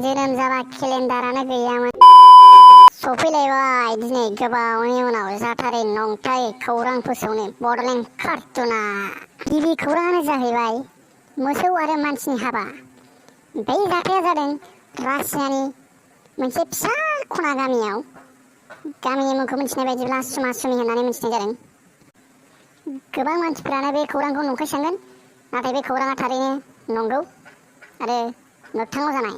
जोनोम जाबा केलेन्डारानो गैयामोन। सफैलायबाय दिनै गोबावनि उनाव जाथारै नंथारै खौरां फोसावनो बड'लेण्ड कार्टुना। गिबि खौराङानो जाहैबाय मोसौ आरो मानसिनि हाबा। बै जाथाया जादों रासियानि मोनसे फिसा खना गामियाव। गामिनि मुंखौ मिथिनाय बायदिब्ला सुमा-सुमि होननानै मिथिनाय जादों। गोबां मानसिफोरानो बे खौरांखौ नंखाय सानगोन, नाथाय बे खौराङा थारैनो नंगौ आरो मोगथाङाव जानाय।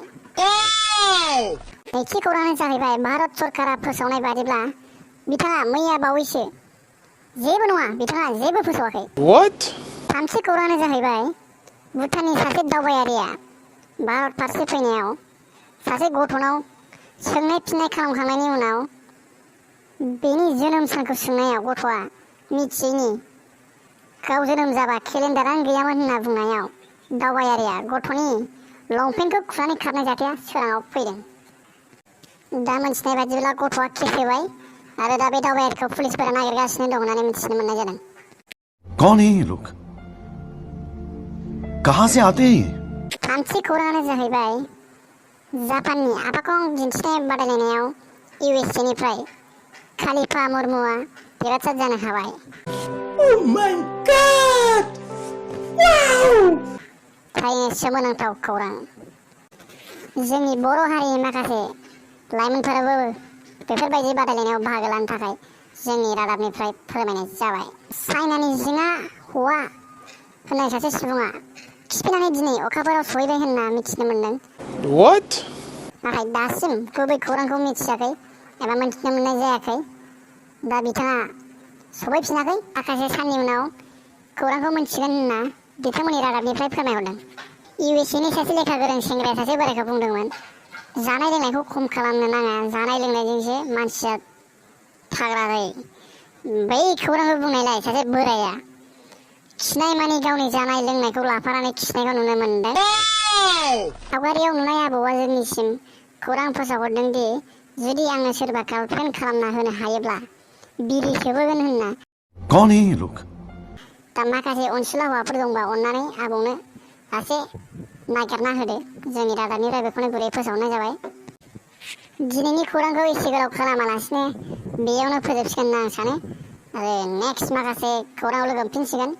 नैथि खौराङानो जाहैबाय भारत सरकारा फोसावनाय बादिब्ला बिथाङा मैया बावैसो जेबो नङा, बिथाङा जेबो फोसावाखै। थामथि खौराङानो जाहैबाय भुटाननि सासे दावबायारिया भारत फारसे फैनायाव सासे गथ'नाव सोंनाय फिननाय खालामखांनायनि उनाव बेनि जोनोम सानखौ सोंनायाव गथ'आ मिथियैनि गाव जोनोम जाबा केलेन्डारानो गैयामोन होनना बुंनायाव दावबायारिया गथ'नि लंपेन्टखौ खुनानै खारनाय जाथाया सोराङाव फैदों। दा मोनथिनाय बायदिब्ला गथ'आ केस होबाय आरो दा बे दावबायारिखौ पुलिसफोरा नागिरगासिनो दं होननानै मिथिनो मोननाय जादों। कौन है ये लोग? कहां से आते हैं? थामथि खौराङानो जाहैबाय जापाननि आफाखं दिन्थिनाय बादायलायनायाव USA निफ्राय खालिफा मुर्मुआ देरहासार जानो हाबाय। Oh my God! Wow! थारैनो सोमोनांथाव खौरां। जोंनि बर' हारिनि माखासे लाइमोनफोराबो बेफोरबायदि बादायलायनायाव बाहागो लानो थाखाय जोंनि रादाबनिफ्राय फोरमायनाय जाबाय। चाइनानि जिङा हवा होननाय सासे सुबुङा खिफिनानै दिनै अखाफोराव सहैबाय होनना मिथिनो मोनदों। नाथाय दासिम गुबै खौरांखौ मिथियाखै एबा मिथिनो मोननाय जायाखै। दा बिथाङा सफैफिनाखै, माखासे साननि उनाव खौरांखौ मिथिगोन होनना बिथांमोननि रादाबनिफ्राय फोरमायहरदों। USA नि सासे लेखा गोरों सेंग्राया सासे बोराइखौ बुंदोंमोन, जानाय लोंनायखौ खम खालामनो नाङा, जानाय लोंनायजोंसो मानसिया थाग्रा जायो। बै खौरांखौ बुंनायलाय सासे बोराइया खिनाय मानि गावनि जानाय लोंनायखौ लाफानानै खिनायखौ नुनो मोनदों। सावगारियाव नुनाय आबौआ जोंनिसिम खौरां फोसावहरदों दि जुदि आंनो सोरबा गार्लफ्रेन्ड खालामना होनो हायोब्ला बिरि सोबोगोन होनना। कौन है ये लोग? दा माखासे अनसुला हौवाफोर दंबा अन्नानै आबौनो सासे नागिरना होदो। जोंनि रादाबनिफ्राय बेखौनो गुरै फोसावनाय जाबाय। दिनैनि खौरांखौ एसे गोलाव खालामालासिनो बेयावनो फोजोबसिगोन होनना आं सानो आरो नेक्स्ट माखासे खौराङाव लोगो मोनफिनसिगोन।